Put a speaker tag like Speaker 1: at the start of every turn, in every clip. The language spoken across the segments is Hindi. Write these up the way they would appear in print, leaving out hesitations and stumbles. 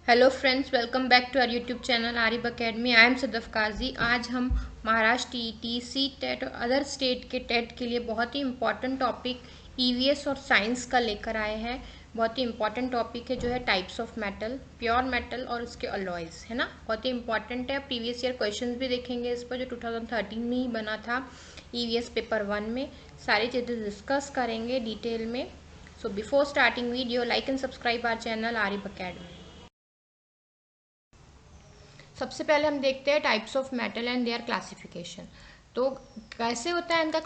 Speaker 1: Hello friends, welcome back to our YouTube channel Arif Academy. I am Sadaf Kazi. आज हम महाराष्ट्र टीईटी, सी टेट और अदर स्टेट के टेट के लिए बहुत ही इंपॉर्टेंट टॉपिक ईवीएस और साइंस का लेकर आए हैं। बहुत ही इंपॉर्टेंट टॉपिक है जो है types of metal, pure metal और उसके अलॉयज, है ना। बहुत ही इंपॉर्टेंट है। प्रीवियस ईयर क्वेश्चंस भी देखेंगे इस पर जो 2013 में ही बना था ईवीएस पेपर 1 में। सारी चीज़ें डिस्कस करेंगे डिटेल में। So before starting video, like and subscribe our channel Arif academy. सबसे पहले हम देखते हैं types of metal and their classification. तो कैसे होता है इनका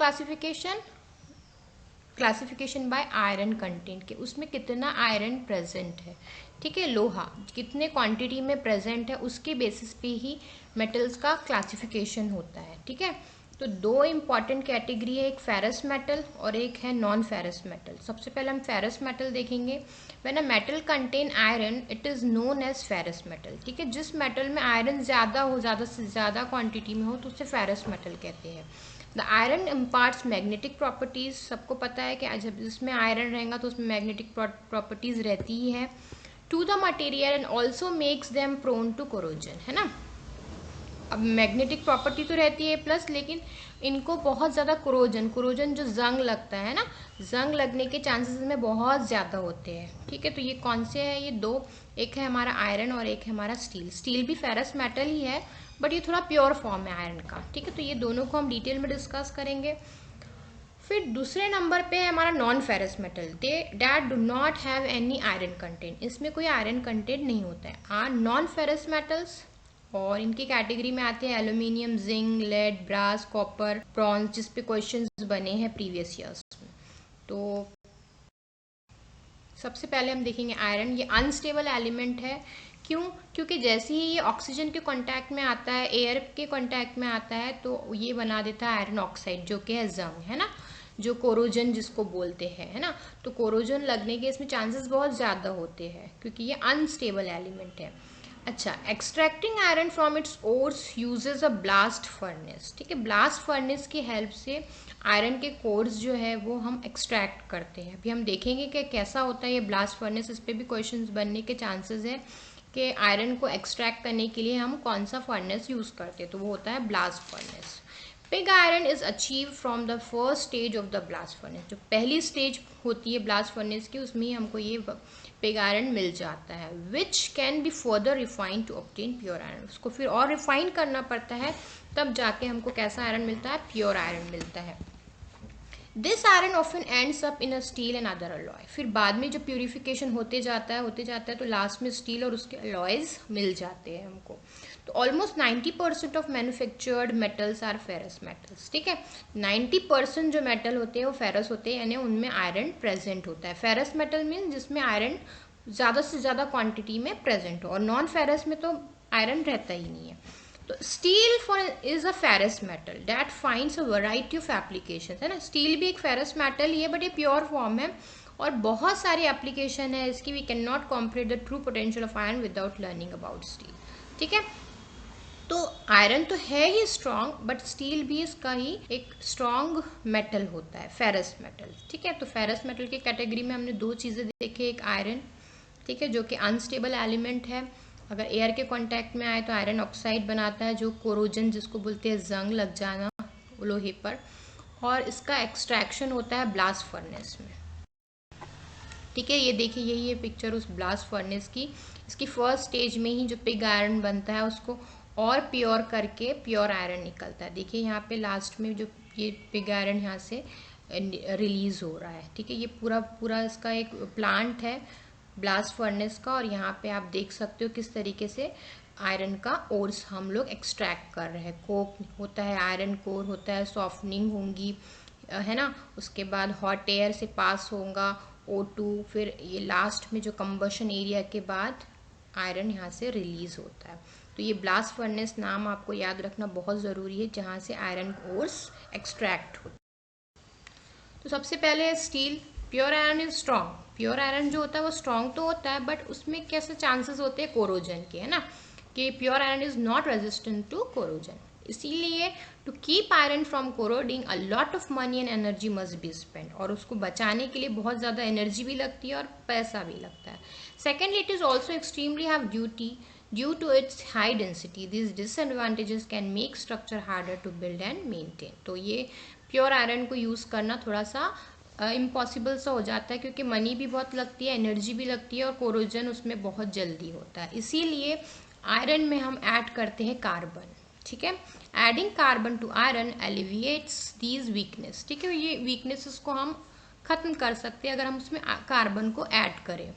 Speaker 1: क्लासिफिकेशन बाय आयरन कंटेंट के, उसमें कितना आयरन प्रेजेंट है। ठीक है, लोहा कितने क्वांटिटी में प्रेजेंट है उसके बेसिस पे ही मेटल्स का क्लासिफिकेशन होता है। ठीक है, तो दो इंपॉर्टेंट कैटेगरी है, एक फेरस मेटल और एक है नॉन फेरस मेटल। सबसे पहले हम फेरस मेटल देखेंगे। When a metal contain iron it is known as ferrous metal. ठीक है, जिस मेटल में आयरन ज़्यादा से ज़्यादा क्वांटिटी में हो तो उसे फेरस मेटल कहते हैं। The iron imparts magnetic properties. सबको पता है कि जब जिसमें आयरन रहेगा तो उसमें मैग्नेटिक प्रॉपर्टीज रहती ही है to the material and also makes them prone to corrosion, है ना। अब मैग्नेटिक प्रॉपर्टी तो रहती है प्लस, लेकिन इनको बहुत ज़्यादा कोरोजन जो जंग लगता है ना, जंग लगने के चांसेस में बहुत ज़्यादा होते हैं। ठीक है, तो ये कौन से हैं? ये दो, एक है हमारा आयरन और एक है हमारा स्टील। स्टील भी फेरस मेटल ही है बट ये थोड़ा प्योर फॉर्म है आयरन का। ठीक है, तो ये दोनों को हम डिटेल में डिस्कस करेंगे। फिर दूसरे नंबर पे है हमारा non ferrous metal. They that do not have any iron content. इसमें कोई आयरन कंटेंट नहीं होता है। आर नॉन फेरस मेटल्स और इनकी कैटेगरी में आते हैं aluminium, zinc, lead, brass, copper, bronze, जिस पे क्वेश्चंस बने हैं प्रीवियस ईयर्स में। तो सबसे पहले हम देखेंगे आयरन। ये अनस्टेबल एलिमेंट है। क्यों? क्योंकि जैसे ही ये ऑक्सीजन के कांटेक्ट में आता है, एयर के कांटेक्ट में आता है, तो ये बना देता है आयरन ऑक्साइड जो कि है जंग, है ना, जो कोरोजन जिसको बोलते हैं, है ना। तो कोरोजन लगने के इसमें चांसेस बहुत ज़्यादा होते हैं क्योंकि ये अनस्टेबल एलिमेंट है। अच्छा, extracting iron from its ores usage a blast furnace. ठीक है, ब्लास्ट फर्नेस की हेल्प से आयरन के कोर्स जो है वो हम एक्सट्रैक्ट करते हैं। अभी हम देखेंगे कि कैसा होता है ये ब्लास्ट फर्नेस। इस पर भी क्वेश्चंस बनने के चांसेस है कि आयरन को एक्सट्रैक्ट करने के लिए हम कौन सा फर्नेस यूज करते हैं, तो वो होता है blast furnace. Pig iron is achieve from the first stage of the blast furnace. जो पहली स्टेज होती है ब्लास्ट फर्नेस की, उसमें ही हमको ये पिग आयरन मिल जाता है। Which can be further refined to obtain pure iron. उसको फिर और रिफाइन करना पड़ता है, तब जाके हमको कैसा आयरन मिलता है? प्योर आयरन मिलता है। This iron often ends up in a steel and other alloy. फिर बाद में जब प्यूरिफिकेशन होते जाता है तो लास्ट में स्टील और उसके अलॉयज मिल जाते हैं हमको। तो almost 90% of manufactured metals are ferrous metals. ठीक है, 90% जो मेटल होते हैं वो फेरस होते हैं, यानी उनमें आयरन प्रेजेंट होता है। फेरस मेटल मीन जिसमें आयरन ज़्यादा से ज़्यादा क्वांटिटी में प्रेजेंट हो, और नॉन फेरस में तो आयरन रहता ही नहीं है। तो steel is a ferrous metal that finds a variety of application, है ना। स्टील भी एक फेरस मेटल ही है बट ये प्योर फॉर्म है और बहुत सारी एप्लीकेशन है इसकी। We can not comprehend the true potential of iron without learning about steel. ठीक है, तो आयरन तो है ही स्ट्रांग बट स्टील भी इसका ही एक स्ट्रांग मेटल होता है, फेरस मेटल। ठीक है, तो फेरस मेटल की कैटेगरी में हमने दो चीज़ें देखी, एक आयरन, ठीक है, जो कि अनस्टेबल एलिमेंट है। अगर एयर के कांटेक्ट में आए तो आयरन ऑक्साइड बनाता है, जो कोरोजन जिसको बोलते हैं जंग लग जाना लोहे पर, और इसका एक्सट्रैक्शन होता है ब्लास्ट फर्नेस में। ठीक है, ये देखिए, यही है पिक्चर उस ब्लास्ट फर्नेस की। इसकी फर्स्ट स्टेज में ही जो पिग आयरन बनता है उसको और प्योर करके प्योर आयरन निकलता है। देखिए यहाँ पे लास्ट में जो ये पिग आयरन यहाँ से रिलीज हो रहा है। ठीक है, ये पूरा पूरा इसका एक प्लांट है ब्लास्ट फर्नेस का, और यहाँ पे आप देख सकते हो किस तरीके से आयरन का ओर्स हम लोग एक्सट्रैक्ट कर रहे हैं। कोक होता है, आयरन कोर होता है, सॉफ्टनिंग होंगी, है ना, उसके बाद हॉट एयर से पास होगा O2, फिर ये लास्ट में जो कंबशन एरिया के बाद आयरन यहाँ से रिलीज होता है। तो ये ब्लास्ट फर्नेस नाम आपको याद रखना बहुत ज़रूरी है, जहाँ से आयरन ओर्स एक्सट्रैक्ट होता है। तो सबसे पहले है steel. Pure iron is strong. Pure iron जो होता है वो स्ट्रॉन्ग तो होता है बट उसमें कैसे चांसेस होते हैं कोरोजन के, है ना, कि pure iron is not resistant to corrosion. इसीलिए to keep iron from corroding a lot of money and energy must be spend, और उसको बचाने के लिए बहुत ज़्यादा एनर्जी भी लगती है और पैसा भी लगता है। Secondly, it is also extremely have duty due to its high density. These disadvantages can make structure harder to build and maintain. तो ये प्योर आयरन को यूज़ करना थोड़ा सा इम्पॉसिबल सा हो जाता है, क्योंकि मनी भी बहुत लगती है, एनर्जी भी लगती है, और कोरोजन उसमें बहुत जल्दी होता है। इसीलिए आयरन में हम ऐड करते हैं कार्बन। ठीक है, adding carbon to iron alleviates these weakness. ठीक है, ये वीकनेसेस को हम खत्म कर सकते हैं अगर हम उसमें कार्बन को ऐड करें।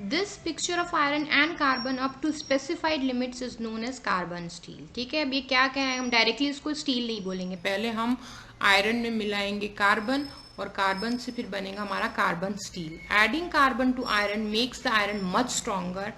Speaker 1: This picture of iron and carbon up to specified limits is known as carbon steel. ठीक है, अब ये क्या है, हम डायरेक्टली इसको स्टील नहीं बोलेंगे, पहले हम आयरन में मिलाएंगे कार्बन, और कार्बन से फिर बनेगा हमारा carbon steel. Adding carbon to iron makes the iron much stronger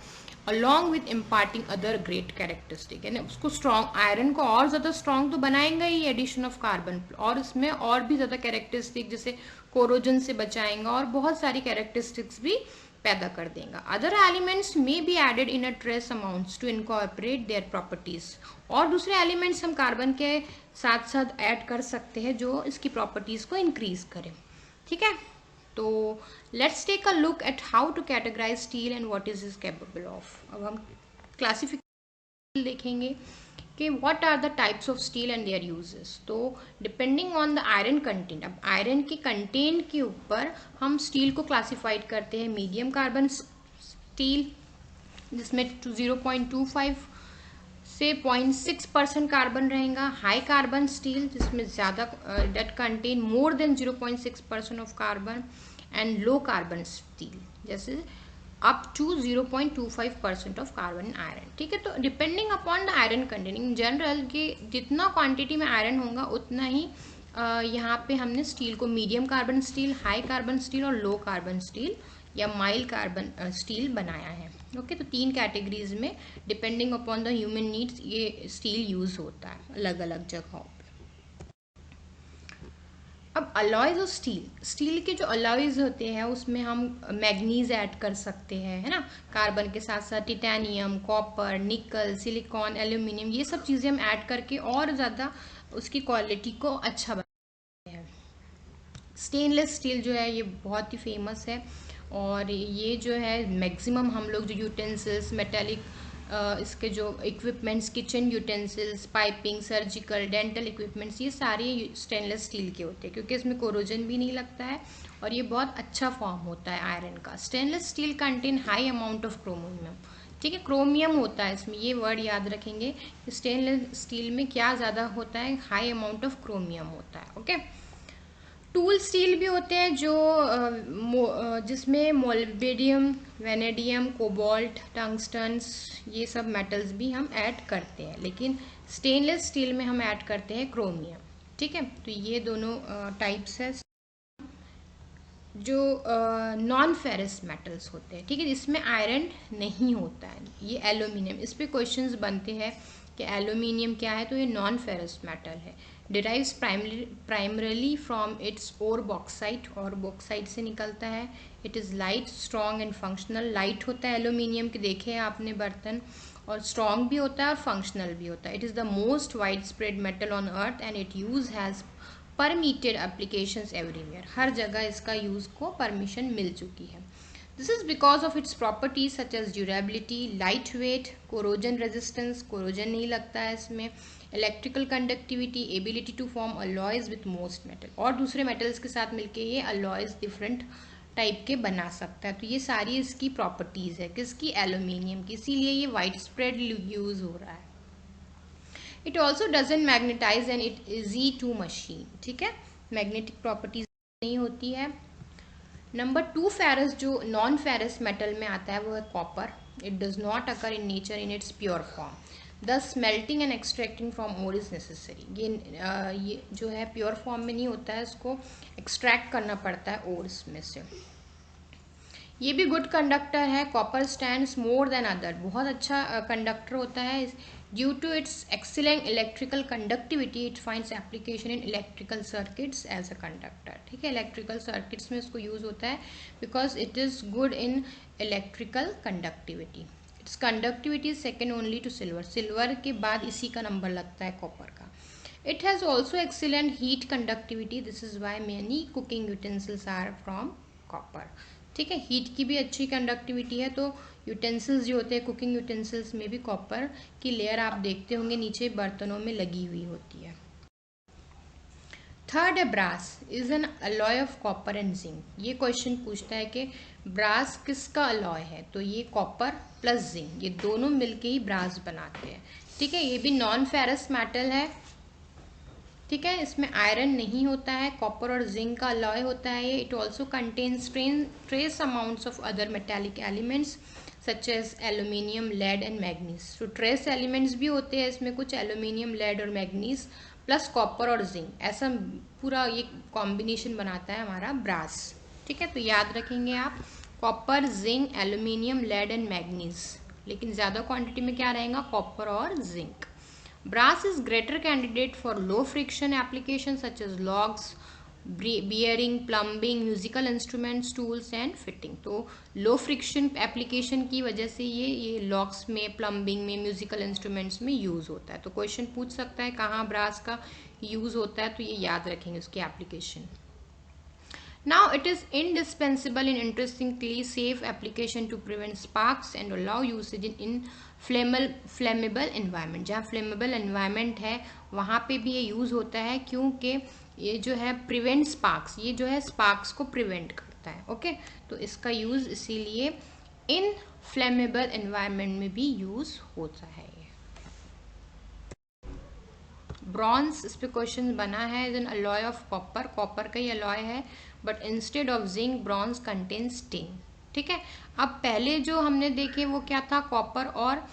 Speaker 1: along with imparting other great characteristic. यानी उसको स्ट्रॉन्ग, आयरन को और ज़्यादा स्ट्रॉन्ग तो बनाएंगा ही एडिशन ऑफ कार्बन, और इसमें और भी ज़्यादा कैरेक्टरिस्टिक जैसे कोरोजन से बचाएंगा और बहुत सारी कैरेक्टरिस्टिक्स भी पैदा कर देगा। अदर एलिमेंट्स में be added in a trace amounts to incorporate their properties. और दूसरे एलिमेंट्स हम कार्बन के साथ साथ ऐड कर सकते हैं जो इसकी प्रॉपर्टीज को इंक्रीज करें। ठीक है, तो let's take a look at how to categorise steel and what is is capable of. अब हम क्लासिफिकेशन देखेंगे कि what are the types of steel and their uses. तो depending on the iron content, अब आयरन के कंटेंट के ऊपर हम स्टील को क्लासिफाइड करते हैं। मीडियम कार्बन स्टील जिसमें 0.25 से 0.6% कार्बन रहेगा। हाई कार्बन स्टील जिसमें ज़्यादा that contain more than 0.6% of carbon. And low carbon steel जैसे up to 0.25% of carbon in iron. ठीक है, तो depending upon the iron content in general कि जितना क्वांटिटी में आयरन होगा उतना ही यहाँ पे हमने स्टील को medium carbon steel, high carbon steel और लो कार्बन स्टील या माइल्ड कार्बन स्टील बनाया है। ओके, तो 3 कैटेगरीज में depending upon the human needs ये स्टील यूज होता है अलग अलग जगहों पर। अब अलॉयज ऑफ स्टील, स्टील के जो अलॉयज होते हैं उसमें हम मैग्नीज ऐड कर सकते हैं, है ना। कार्बन के साथ साथ टिटेनियम, कॉपर, निकल, सिलिकॉन, एल्यूमिनियम, ये सब चीज़ें हम ऐड करके और ज़्यादा उसकी क्वालिटी को अच्छा बनाते हैं। स्टेनलेस स्टील जो है ये बहुत ही फेमस है, और ये जो है मैक्सिमम हम लोग जो यूटेंसिल्स, मेटेलिक इसके जो equipments, kitchen utensils, piping, surgical, dental equipments, ये सारे स्टेनलेस स्टील के होते हैं क्योंकि इसमें कोरोजन भी नहीं लगता है और ये बहुत अच्छा फॉर्म होता है आयरन का। Stainless steel contain high amount of chromium. ठीक है, क्रोमियम होता है इसमें, ये वर्ड याद रखेंगे। स्टेनलेस स्टील में क्या ज़्यादा होता है, हाई अमाउंट ऑफ क्रोमियम होता है। ओके, टूल स्टील भी होते हैं जो जिसमें मोलिब्डेनम, वेनेडियम, कोबाल्ट, टंगस्टन्स, ये सब मेटल्स भी हम ऐड करते हैं, लेकिन स्टेनलेस स्टील में हम ऐड करते हैं क्रोमियम। ठीक है, तो ये दोनों टाइप्स है जो नॉन फेरस मेटल्स होते हैं। ठीक है, इसमें आयरन नहीं होता है। ये एल्यूमिनियम, इस पे क्वेश्चंस बनते हैं कि एल्यूमिनियम क्या है, तो ये नॉन फेरस मेटल है। Derives primarily from its ore bauxite, और बॉक्साइट से निकलता है। It is light, strong and functional. Light होता है एल्यूमिनियम के, देखे हैं आपने बर्तन, और स्ट्रॉन्ग भी होता है और फंक्शनल भी होता है। It is the most wide spread metal on earth and it use has permitted applications everywhere. हर जगह इसका यूज़ को परमिशन मिल चुकी है। This is because of its properties such as durability, light weight, corrosion resistance, corrosion नहीं लगता है इसमें, electrical conductivity, ability to form alloys with most metal, और दूसरे मेटल्स के साथ मिलके ये अलॉयज डिफरेंट टाइप के बना सकता है। तो ये सारी इसकी प्रॉपर्टीज है किसकी, एल्यूमिनियम की, इसीलिए ये वाइड स्प्रेड यूज हो रहा है। It also doesn't magnetise and it easy to machine. ठीक है, मैग्नेटिक प्रॉपर्टीज नहीं होती है। नंबर 2 फेरस जो नॉन फेरस मेटल में आता है वो है copper. It does not occur in nature in its pure form, thus smelting and extracting from ore is necessary. ये जो है प्योर फॉर्म में नहीं होता है, इसको एक्सट्रैक्ट करना पड़ता है ओर्स में से। ये भी गुड कंडक्टर है। Copper stands more than other, बहुत अच्छा कंडक्टर होता है। Due to its excellent electrical conductivity it finds application in electrical circuits as a conductor. ठीक है, इलेक्ट्रिकल सर्किट्स में इसको यूज होता है because it is good in electrical conductivity. Its conductivity is second only to silver, silver के बाद इसी का नंबर लगता है कॉपर का। It has also excellent heat conductivity, this is why many cooking utensils are from copper. ठीक है, हीट की भी अच्छी कंडक्टिविटी है। तो यूटेंसिल्स जो होते हैं, कुकिंग यूटेंसिल्स में भी कॉपर की लेयर आप देखते होंगे नीचे बर्तनों में लगी हुई होती है। थर्ड है brass is an alloy of copper and zinc. ये क्वेश्चन पूछता है कि ब्रास किसका अलॉय है, तो ये कॉपर प्लस जिंक, ये दोनों मिलके ही ब्रास बनाते हैं। ठीक है, ये भी नॉन फेरस मेटल है। ठीक है, इसमें आयरन नहीं होता है, कॉपर और जिंक का अलॉय होता है ये। It also contains trace amounts of other metallic elements such as aluminium, lead and manganese. तो ट्रेस एलिमेंट्स भी होते हैं इसमें कुछ, एल्यूमिनियम, लेड और मैग्नीज प्लस कॉपर और जिंक, ऐसा पूरा ये कॉम्बिनेशन बनाता है हमारा ब्रास। ठीक है, तो याद रखेंगे आप copper, zinc, aluminium, lead and manganese, लेकिन ज़्यादा क्वांटिटी में क्या रहेगा, कॉपर और zinc. Brass is greater candidate for low friction applications such as logs, bearing, plumbing, musical instruments, tools and fitting। तो लो फ्रिक्शन एप्लीकेशन की वजह से ये लॉग्स में, प्लम्बिंग में, म्यूजिकल इंस्ट्रूमेंट्स में यूज़ होता है। तो क्वेश्चन पूछ सकता है कहाँ ब्रास का यूज़ होता है, तो ये याद रखेंगे उसकी application. Now it is indispensable in interestingly safe application to prevent sparks and allow usage in flammable environment। जहाँ flammable environment है वहाँ पे भी ये यूज़ होता है, क्योंकि ये जो है prevent sparks, ये जो है sparks को prevent करता है। ओके, तो इसका यूज़ इसीलिए in flammable environment में भी यूज़ होता है। ब्रॉन्ज, इस पे क्वेश्चन बना है, is an alloy of copper, copper का ही अलॉय है, but instead of zinc bronze contains tin. ठीक है, अब पहले जो हमने देखे वो क्या था, कॉपर और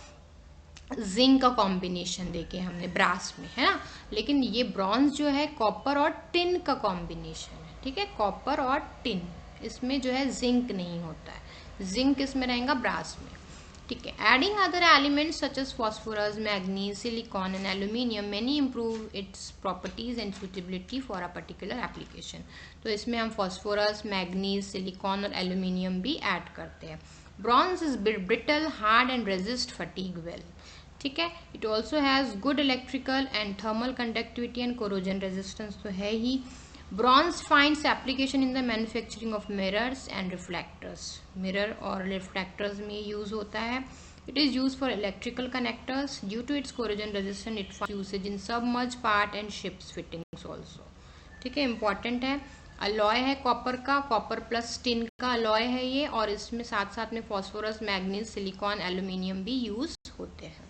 Speaker 1: जिंक का कॉम्बिनेशन देखे हमने ब्रास में, है ना, लेकिन ये ब्रॉन्ज जो है कॉपर और टिन का कॉम्बिनेशन है। ठीक है, कॉपर और टिन, इसमें जो है जिंक नहीं होता है, जिंक इसमें रहेगा ब्रास में। ठीक है, adding other elements such as phosphorus, manganese, silicon and aluminium many improve its properties and suitability for a particular application. तो इसमें हम फॉस्फोरस, मैग्नीज, सिलिकॉन और एल्यूमिनियम भी ऐड करते हैं। Bronze is brittle, hard and resist fatigue well. ठीक है, it also has good electrical and thermal conductivity and corrosion resistance तो है ही। Bronze finds application in the manufacturing of mirrors and reflectors, mirror और रिफ्लेक्टर्स में यूज होता है। It is use for electrical connectors due to its corrosion resistance. It finds usage in submerge part and ships fittings also. ठीक है, इंपॉर्टेंट है। अलॉय है कॉपर का, कॉपर प्लस टिन का अलॉय है ये, और इसमें साथ साथ में फॉस्फोरस, मैग्नीज, सिलिकॉन, एल्यूमिनियम भी यूज होते हैं।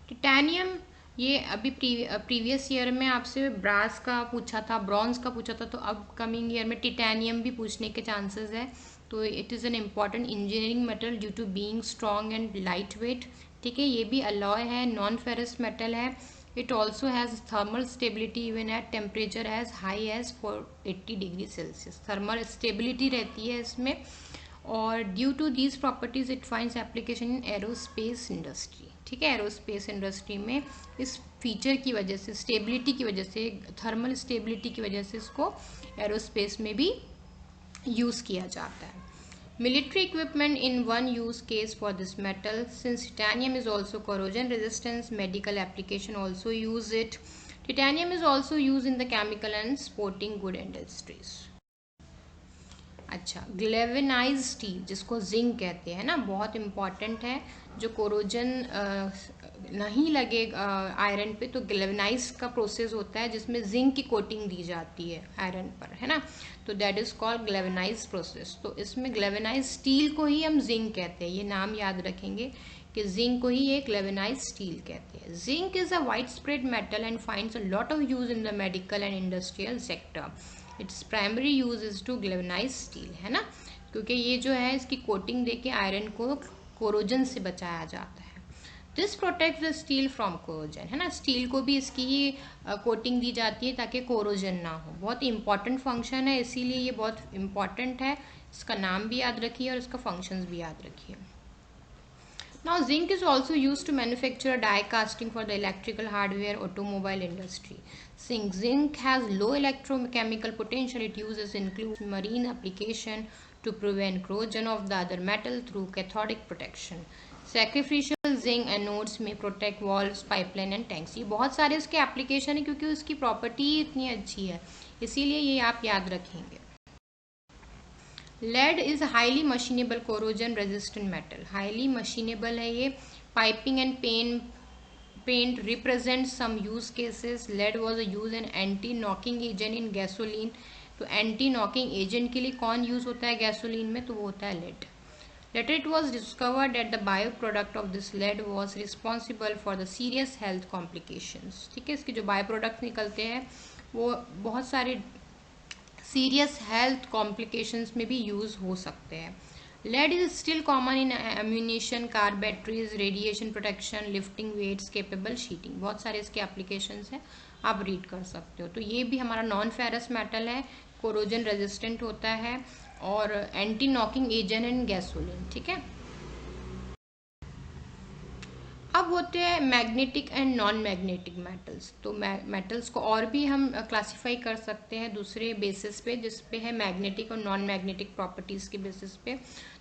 Speaker 1: टिटेनियम, ये अभी प्रीवियस ईयर में आपसे ब्रास का पूछा था, ब्रॉन्ज का पूछा था, तो अब कमिंग ईयर में टिटेनियम भी पूछने के चांसेस है। तो it is an important engineering metal due to being strong and light weight. ठीक है, ये भी अलॉय है, नॉन फेरस मेटल है। It also has thermal stability even at temperature as high as 480 degree Celsius. Thermal stability रहती है इसमें, और due to these properties it finds application in aerospace industry. ठीक है, एरोस्पेस इंडस्ट्री में इस फीचर की वजह से, स्टेबिलिटी की वजह से, थर्मल स्टेबिलिटी की वजह से इसको एरोस्पेस में भी यूज़ किया जाता है। Military equipment in one use case for this metal, since titanium is also corrosion resistance, medical application also use it. Titanium is also use in the chemical and sporting good industries. अच्छा, ग्लेवेनाइज स्टील जिसको जिंक कहते हैं ना, बहुत इंपॉर्टेंट है। जो कोरोजन नहीं लगे आयरन पे, तो ग्लेवेनाइज का प्रोसेस होता है जिसमें जिंक की कोटिंग दी जाती है आयरन पर, है ना, तो दैट इज कॉल्ड ग्लेवेनाइज प्रोसेस। तो इसमें ग्लेवेनाइज स्टील को ही हम जिंक कहते हैं, ये नाम याद रखेंगे कि जिंक को ही एक ग्लेवेनाइज स्टील कहते हैं। Zinc is a wide spread metal and finds a lot of use in the medical and industrial sector. Its primary use is to galvanise steel, है ना, क्योंकि ये जो है इसकी कोटिंग देके आयरन को कोरोजन से बचाया जाता है। This protect the steel from corrosion, है ना, स्टील को भी इसकी ही कोटिंग दी जाती है ताकि कोरोजन ना हो। बहुत इंपॉर्टेंट फंक्शन है, इसीलिए ये बहुत इंपॉर्टेंट है। इसका नाम भी याद रखिए और इसका फंक्शंस भी याद रखिए। Now zinc is also used to manufacture die casting for the electrical hardware automobile industry. Zinc has low electrochemical potential. It uses includes marine application to prevent corrosion of the other metal through cathodic protection. Sacrificial zinc anodes may protect walls, pipeline and tanks. ये बहुत सारे इसके एप्लीकेशन है क्योंकि उसकी प्रॉपर्टी इतनी अच्छी है, इसीलिए ये आप याद रखेंगे। Lead is highly machinable corrosion resistant metal, highly machinable है ये. Piping and paint represent some use cases. Lead was use an anti knocking agent in gasoline. तो एंटी नॉकिंग एजेंट के लिए कौन यूज होता है गैसोलीन में, तो वो होता है lead. Later it was discovered that the byproduct of this lead was responsible for the serious health complications. ठीक है, इसके जो बाय प्रोडक्ट निकलते हैं वो बहुत सारे सीरियस हेल्थ कॉम्प्लिकेशंस में भी यूज हो सकते हैं. Lead is still common in ammunition, car batteries, radiation protection, lifting weights, capable sheeting. बहुत सारे इसके एप्लीकेशंस हैं, आप रीड कर सकते हो. तो ये भी हमारा नॉन फेरस मेटल है, कोरोजन रेजिस्टेंट होता है और anti knocking agent and gasoline. ठीक है, अब होते हैं magnetic and non magnetic metals. तो मेटल्स को और भी हम क्लासिफाई कर सकते हैं दूसरे बेसिस पे, जिस पे है मैग्नेटिक और नॉन मैग्नेटिक प्रॉपर्टीज के बेसिस पे.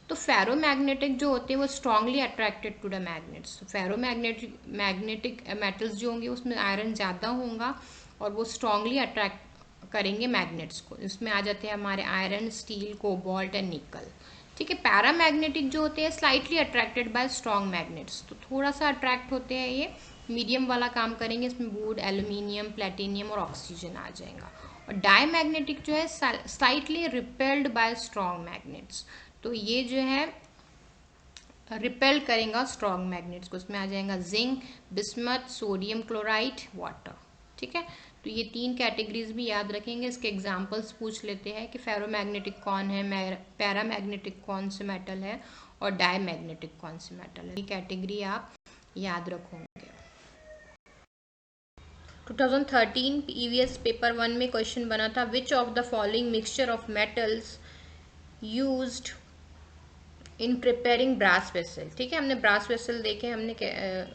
Speaker 1: तो फेरोमैग्नेटिक जो होते हैं वो strongly attracted to the magnets. Ferromagnetic metals जो होंगे उसमें आयरन ज़्यादा होगा और वो स्ट्रांगली अट्रैक्ट करेंगे मैग्नेट्स को. इसमें आ जाते हैं हमारे आयरन, स्टील, कोबाल्ट एंड निकल. ठीक है, पैरामैग्नेटिक जो होते हैं slightly attracted by strong magnets. तो थोड़ा सा अट्रैक्ट होते हैं ये, मीडियम वाला काम करेंगे. इसमें वुड, एल्यूमिनियम, प्लेटिनियम और ऑक्सीजन आ जाएगा. और डायमैग्नेटिक जो है slightly repelled by strong magnets. तो ये जो है रिपेल करेगा स्ट्रॉन्ग मैग्नेट्स को. इसमें आ जाएगा zinc, bismuth, sodium chloride, water. ठीक है, तो ये 3 कैटेगरीज भी याद रखेंगे. इसके एग्जांपल्स पूछ लेते हैं कि फेरोमैग्नेटिक कौन है, पैरामैग्नेटिक कौन से मेटल है और डायमैग्नेटिक कौन से मेटल है. ये कैटेगरी आप याद रखोगे. 2013 EVS पेपर 1 में क्वेश्चन बना था, which of the following mixture of metals used in preparing brass vessel. ठीक है, हमने ब्रास वेसल देखे हमने,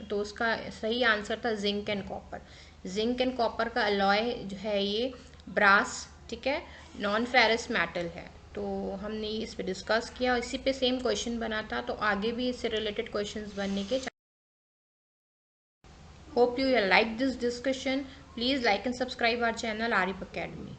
Speaker 1: तो उसका सही आंसर था zinc and copper. Zinc and copper का अलॉय जो है ये ब्रास. ठीक है, नॉन फेरस मेटल है. तो हमने इस पे डिस्कस किया, इसी पे सेम क्वेश्चन बना था. तो आगे भी इससे रिलेटेड क्वेश्चंस बनने के. Hope you like this discussion. Please like and subscribe our channel Arif academy.